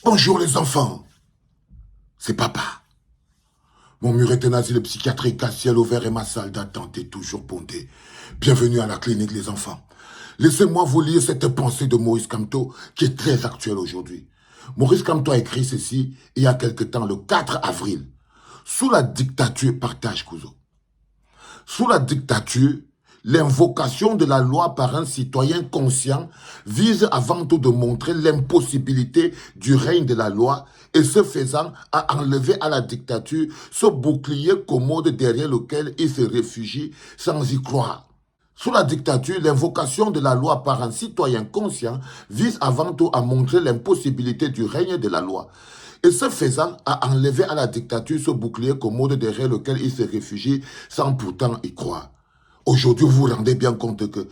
Bonjour les enfants, c'est papa. Mon mur est un asile psychiatrique à ciel ouvert et ma salle d'attente est toujours bondée. Bienvenue à la clinique les enfants. Laissez-moi vous lire cette pensée de Maurice Kamto qui est très actuelle aujourd'hui. Maurice Kamto a écrit ceci il y a quelque temps, le 4 avril. Sous la dictature, partage Kouzo. Sous la dictature, l'invocation de la loi par un citoyen conscient vise avant tout de montrer l'impossibilité du règne de la loi et ce faisant à enlever à la dictature ce bouclier commode derrière lequel il se réfugie sans y croire. Sous la dictature, l'invocation de la loi par un citoyen conscient vise avant tout à montrer l'impossibilité du règne de la loi. Et ce faisant, à enlever à la dictature ce bouclier commode derrière lequel il se réfugie sans pourtant y croire. Aujourd'hui, vous vous rendez bien compte que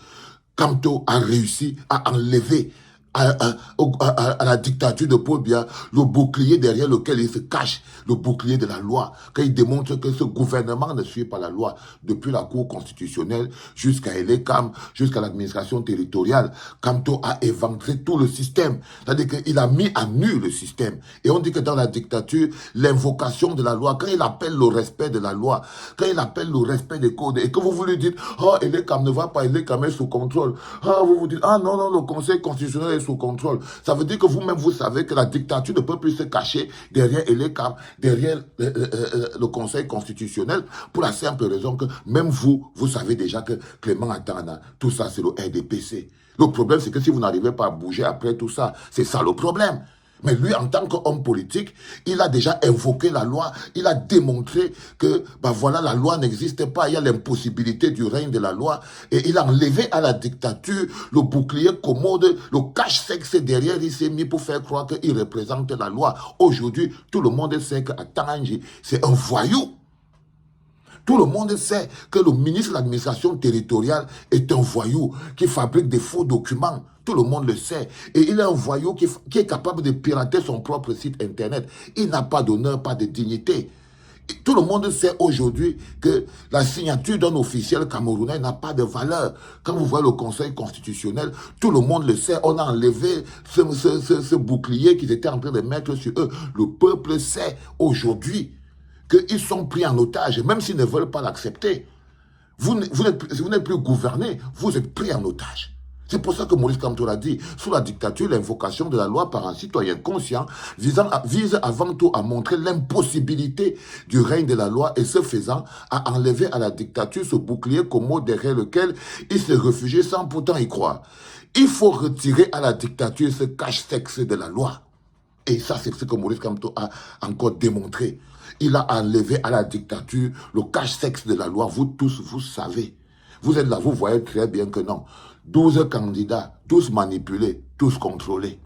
Kamto a réussi à enlever à la dictature de Paul Biya le bouclier derrière lequel il se cache, le bouclier de la loi, quand il démontre que ce gouvernement ne suit pas la loi, depuis la Cour constitutionnelle jusqu'à Elekam, jusqu'à l'administration territoriale. Kamto a éventré tout le système, c'est-à-dire qu'il a mis à nu le système. Et on dit que dans la dictature, l'invocation de la loi, quand il appelle le respect de la loi, quand il appelle le respect des codes, et que vous voulez dire, oh, Elekam ne va pas, Elekam est sous contrôle, ah, vous vous dites, ah non, non, le Conseil constitutionnel est sous contrôle. Ça veut dire que vous-même, vous savez que la dictature ne peut plus se cacher derrière Elekam, derrière le Conseil constitutionnel, pour la simple raison que même vous, vous savez déjà que Clément Atana, tout ça, c'est le RDPC. Le problème, c'est que si vous n'arrivez pas à bouger après tout ça, c'est ça le problème. Mais lui, en tant qu'homme politique, il a déjà invoqué la loi, il a démontré que, voilà, la loi n'existe pas, il y a l'impossibilité du règne de la loi, et il a enlevé à la dictature le bouclier commode, le cache-sexe derrière, il s'est mis pour faire croire qu'il représente la loi. Aujourd'hui, tout le monde sait qu'Atangi, c'est un voyou. Tout le monde sait que le ministre de l'administration territoriale est un voyou qui fabrique des faux documents. Tout le monde le sait. Et il est un voyou qui est capable de pirater son propre site internet. Il n'a pas d'honneur, pas de dignité. Et tout le monde sait aujourd'hui que la signature d'un officiel camerounais n'a pas de valeur. Quand vous voyez le Conseil constitutionnel, tout le monde le sait. On a enlevé ce bouclier qu'ils étaient en train de mettre sur eux. Le peuple sait aujourd'hui qu'ils sont pris en otage, même s'ils ne veulent pas l'accepter. Vous n'êtes plus gouverné, vous êtes pris en otage. C'est pour ça que Maurice Kamto l'a dit, sous la dictature, l'invocation de la loi par un citoyen conscient vise avant tout à montrer l'impossibilité du règne de la loi et ce faisant à enlever à la dictature ce bouclier commode derrière lequel il s'est réfugié sans pourtant y croire. Il faut retirer à la dictature ce cache-sexe de la loi. Et ça, c'est ce que Maurice Kamto a encore démontré. Il a enlevé à la dictature le cache-sexe de la loi. Vous tous, vous savez. Vous êtes là, vous voyez très bien que non. 12 candidats, tous manipulés, tous contrôlés.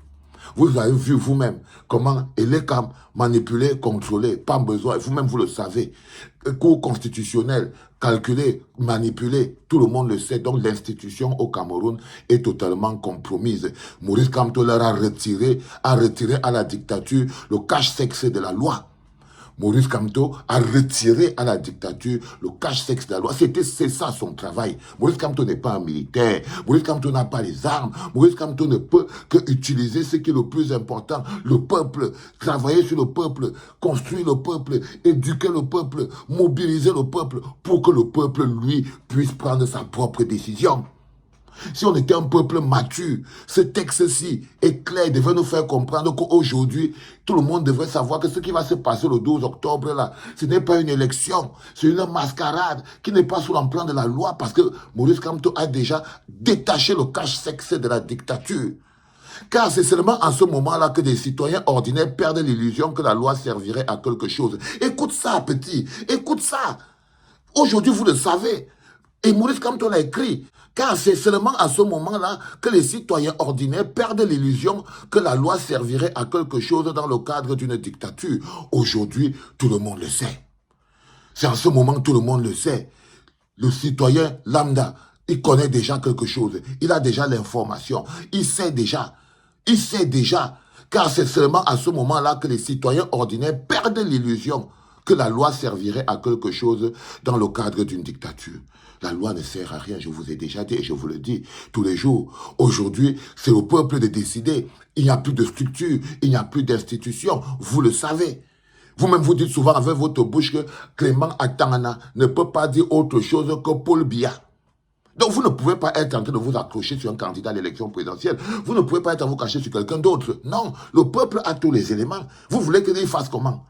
Vous avez vu vous-même comment Elekam manipulé, contrôlé, pas besoin, vous-même vous le savez. Cour constitutionnelle, calculé, manipulé, tout le monde le sait. Donc l'institution au Cameroun est totalement compromise. Maurice Kamto leur a retiré à la dictature le cache-sexe de la loi. Maurice Kamto a retiré à la dictature le cache-sexe de la loi. C'est ça son travail. Maurice Kamto n'est pas un militaire. Maurice Kamto n'a pas les armes. Maurice Kamto ne peut que utiliser ce qui est le plus important. Le peuple, travailler sur le peuple, construire le peuple, éduquer le peuple, mobiliser le peuple pour que le peuple, lui, puisse prendre sa propre décision. Si on était un peuple mature, ce texte-ci est clair, devrait nous faire comprendre qu'aujourd'hui, tout le monde devrait savoir que ce qui va se passer le 12 octobre, là, ce n'est pas une élection, c'est une mascarade qui n'est pas sous l'emploi de la loi parce que Maurice Kamto a déjà détaché le cache-sexe de la dictature. Car c'est seulement en ce moment-là que des citoyens ordinaires perdent l'illusion que la loi servirait à quelque chose. Écoute ça, petit, écoute ça. Aujourd'hui, vous le savez. Et Maurice Kamto l'a écrit. Car c'est seulement à ce moment-là que les citoyens ordinaires perdent l'illusion que la loi servirait à quelque chose dans le cadre d'une dictature. Aujourd'hui, tout le monde le sait. C'est en ce moment que tout le monde le sait. Le citoyen lambda, il connaît déjà quelque chose. Il a déjà l'information. Il sait déjà. Il sait déjà. Car c'est seulement à ce moment-là que les citoyens ordinaires perdent l'illusion que la loi servirait à quelque chose dans le cadre d'une dictature. La loi ne sert à rien, je vous ai déjà dit et je vous le dis tous les jours. Aujourd'hui, c'est au peuple de décider. Il n'y a plus de structure, il n'y a plus d'institution, vous le savez. Vous-même, vous dites souvent avec votre bouche que Clément Atangana ne peut pas dire autre chose que Paul Biya. Donc, vous ne pouvez pas être en train de vous accrocher sur un candidat à l'élection présidentielle. Vous ne pouvez pas être à vous cacher sur quelqu'un d'autre. Non, le peuple a tous les éléments. Vous voulez qu'il fasse comment?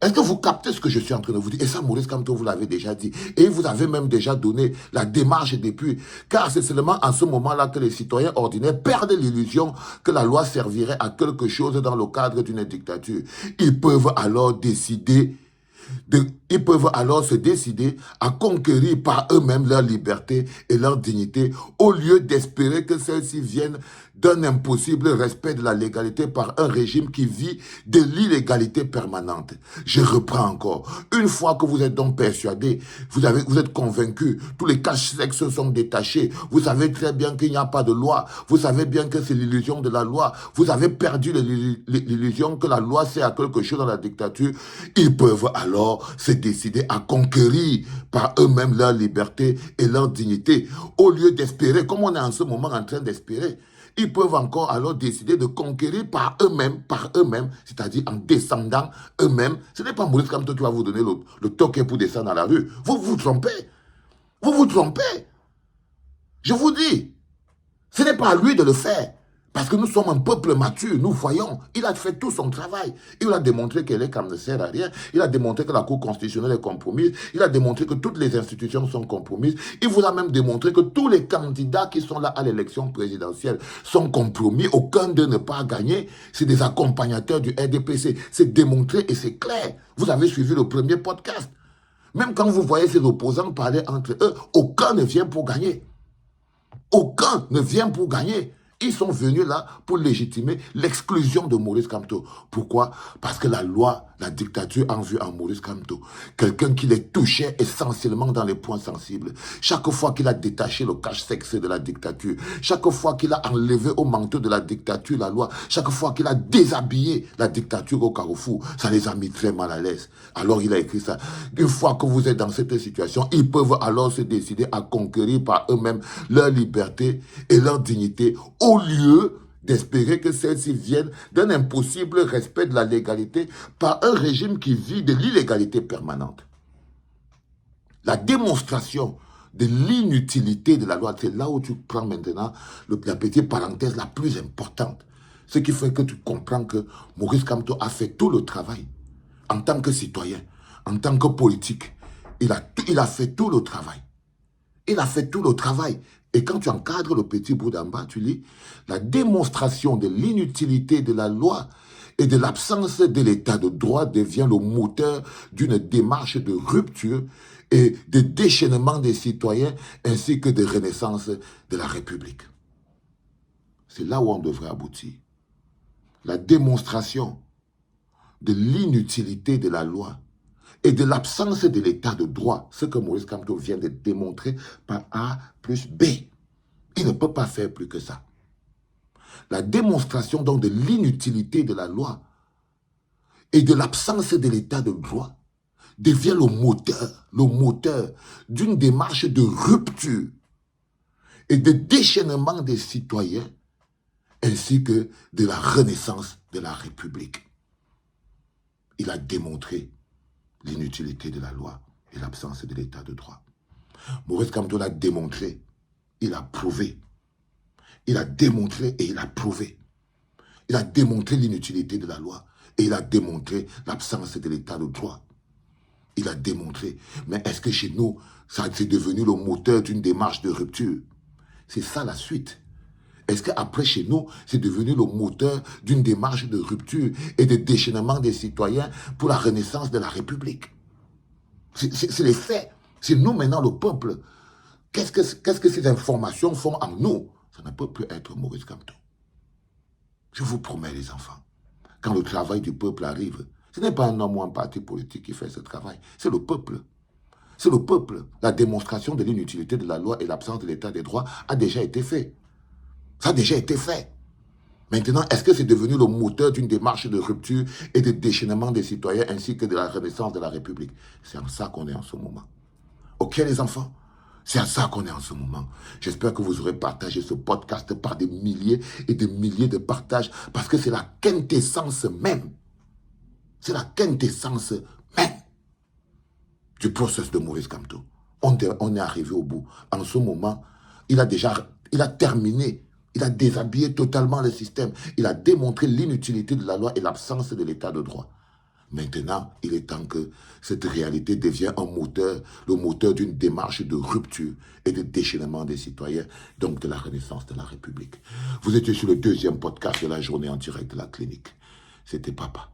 Est-ce que vous captez ce que je suis en train de vous dire? Et ça, Maurice Kamto, vous l'avez déjà dit. Et vous avez même déjà donné la démarche depuis. Car c'est seulement en ce moment-là que les citoyens ordinaires perdent l'illusion que la loi servirait à quelque chose dans le cadre d'une dictature. Ils peuvent alors décider ils peuvent alors se décider à conquérir par eux-mêmes leur liberté et leur dignité au lieu d'espérer que celles-ci viennent d'un impossible respect de la légalité par un régime qui vit de l'illégalité permanente. Je reprends encore. Une fois que vous êtes donc persuadé, vous êtes convaincu, tous les caches-sexes sont détachés, vous savez très bien qu'il n'y a pas de loi, vous savez bien que c'est l'illusion de la loi, vous avez perdu l'illusion que la loi sert à quelque chose dans la dictature, ils peuvent alors se décider à conquérir par eux-mêmes leur liberté et leur dignité, au lieu d'espérer, comme on est en ce moment en train d'espérer. Ils peuvent encore alors décider de conquérir par eux-mêmes, c'est-à-dire en descendant eux-mêmes. Ce n'est pas Maurice Kamto qui va vous donner le token pour descendre dans la rue. Vous vous trompez. Vous vous trompez. Je vous dis, ce n'est pas à lui de le faire. Parce que nous sommes un peuple mature, nous voyons. Il a fait tout son travail. Il a démontré que l'ECAM ne sert à rien. Il a démontré que la Cour constitutionnelle est compromise. Il a démontré que toutes les institutions sont compromises. Il vous a même démontré que tous les candidats qui sont là à l'élection présidentielle sont compromis. Aucun d'eux ne pas gagner. C'est des accompagnateurs du RDPC. C'est démontré et c'est clair. Vous avez suivi le premier podcast. Même quand vous voyez ces opposants parler entre eux, aucun ne vient pour gagner. Aucun ne vient pour gagner. Ils sont venus là pour légitimer l'exclusion de Maurice Kamto. Pourquoi? Parce que la loi, la dictature en vue en Maurice Kamto. Quelqu'un qui les touchait essentiellement dans les points sensibles. Chaque fois qu'il a détaché le cache-sexe de la dictature, chaque fois qu'il a enlevé au manteau de la dictature la loi, chaque fois qu'il a déshabillé la dictature au carrefour, ça les a mis très mal à l'aise. Alors il a écrit ça. Une fois que vous êtes dans cette situation, ils peuvent alors se décider à conquérir par eux-mêmes leur liberté et leur dignité au lieu d'espérer que celles-ci viennent d'un impossible respect de la légalité par un régime qui vit de l'illégalité permanente. La démonstration de l'inutilité de la loi, c'est là où tu prends maintenant la petite parenthèse la plus importante. Ce qui fait que tu comprends que Maurice Kamto a fait tout le travail en tant que citoyen, en tant que politique. Il a fait tout le travail. Il a fait tout le travail. Et quand tu encadres le petit bout d'en bas, tu lis la démonstration de l'inutilité de la loi et de l'absence de l'état de droit devient le moteur d'une démarche de rupture et de déchaînement des citoyens ainsi que de renaissance de la République. C'est là où on devrait aboutir. La démonstration de l'inutilité de la loi et de l'absence de l'état de droit, ce que Maurice Kamto vient de démontrer par A plus B. Il ne peut pas faire plus que ça. La démonstration donc de l'inutilité de la loi et de l'absence de l'état de droit devient le moteur d'une démarche de rupture et de déchaînement des citoyens ainsi que de la renaissance de la République. Il a démontré l'inutilité de la loi et l'absence de l'état de droit. Maurice Kamto l'a démontré, il a prouvé. Il a démontré et il a prouvé. Il a démontré l'inutilité de la loi et il a démontré l'absence de l'état de droit. Il a démontré. Mais est-ce que chez nous, ça c'est devenu le moteur d'une démarche de rupture? C'est ça la suite. Est-ce qu'après, chez nous, c'est devenu le moteur d'une démarche de rupture et de déchaînement des citoyens pour la renaissance de la République? C'est les faits. C'est nous maintenant, le peuple. Qu'est-ce que ces informations font en nous? Ça ne peut plus être Maurice Kamto. Je vous promets, les enfants, quand le travail du peuple arrive, ce n'est pas un homme ou un parti politique qui fait ce travail, c'est le peuple. C'est le peuple. La démonstration de l'inutilité de la loi et l'absence de l'état des droits a déjà été faite. Ça a déjà été fait. Maintenant, est-ce que c'est devenu le moteur d'une démarche de rupture et de déchaînement des citoyens ainsi que de la renaissance de la République? C'est en ça qu'on est en ce moment. Ok, les enfants? C'est à ça qu'on est en ce moment. J'espère que vous aurez partagé ce podcast par des milliers et des milliers de partages parce que c'est la quintessence même. C'est la quintessence même du process de Maurice Kamto. On est arrivé au bout. En ce moment, il a terminé. Il a déshabillé totalement le système. Il a démontré l'inutilité de la loi et l'absence de l'état de droit. Maintenant, il est temps que cette réalité devienne le moteur d'une démarche de rupture et de déchaînement des citoyens, donc de la renaissance de la République. Vous étiez sur le 2e podcast de la journée en direct de la clinique. C'était Papa.